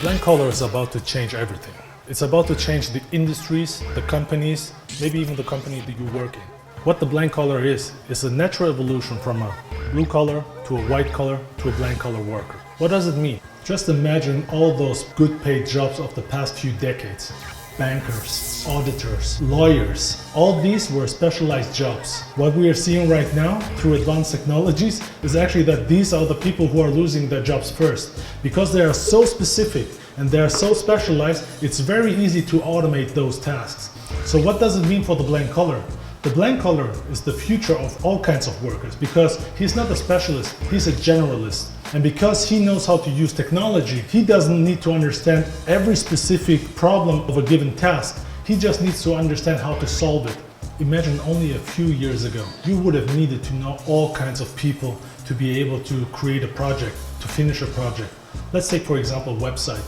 blank collar is about to change everything. It's about to change the industries, the companies, maybe even the company that you work in. What the blank collar is a natural evolution from a blue collar to a white collar to a blank collar worker. What does it mean? Just imagine all those good paid jobs of the past few decades. Bankers, auditors, lawyers, all these were specialized jobs. What we are seeing right now through advanced technologies is actually that these are the people who are losing their jobs first. Because they are so specific and they are so specialized, it's very easy to automate those tasks. So what does it mean for the blank collar? The blank collar is the future of all kinds of workers because he's not a specialist, he's a generalist. And because he knows how to use technology, he doesn't need to understand every specific problem of a given task. He just needs to understand how to solve it. Imagine only a few years ago, you would have needed to know all kinds of people to be able to create a project, to finish a project. Let's take, for example, a website.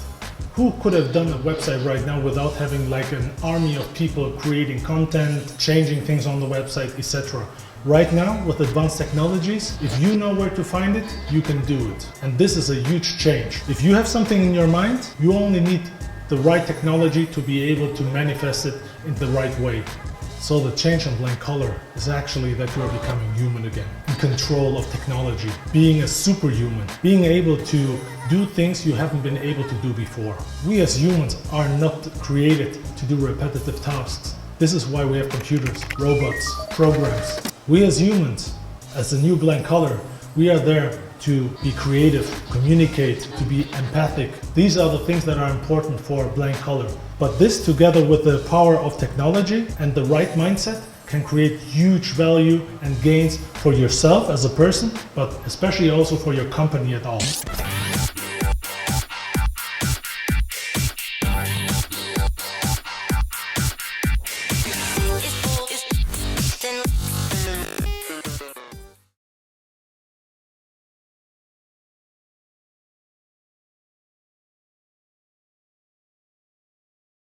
Who could have done a website right now without having like an army of people creating content, changing things on the website, etc.? Right now, with advanced technologies, if you know where to find it, you can do it. And this is a huge change. If you have something in your mind, you only need the right technology to be able to manifest it in the right way. So the change in blank collar is actually that you are becoming human again, in control of technology, being a superhuman, being able to do things you haven't been able to do before. We as humans are not created to do repetitive tasks. This is why we have computers, robots, programs. We as humans, as a new blank collar, we are there to be creative, communicate, to be empathic. These are the things that are important for a blank collar. But this, together with the power of technology and the right mindset, can create huge value and gains for yourself as a person, but especially also for your company at all.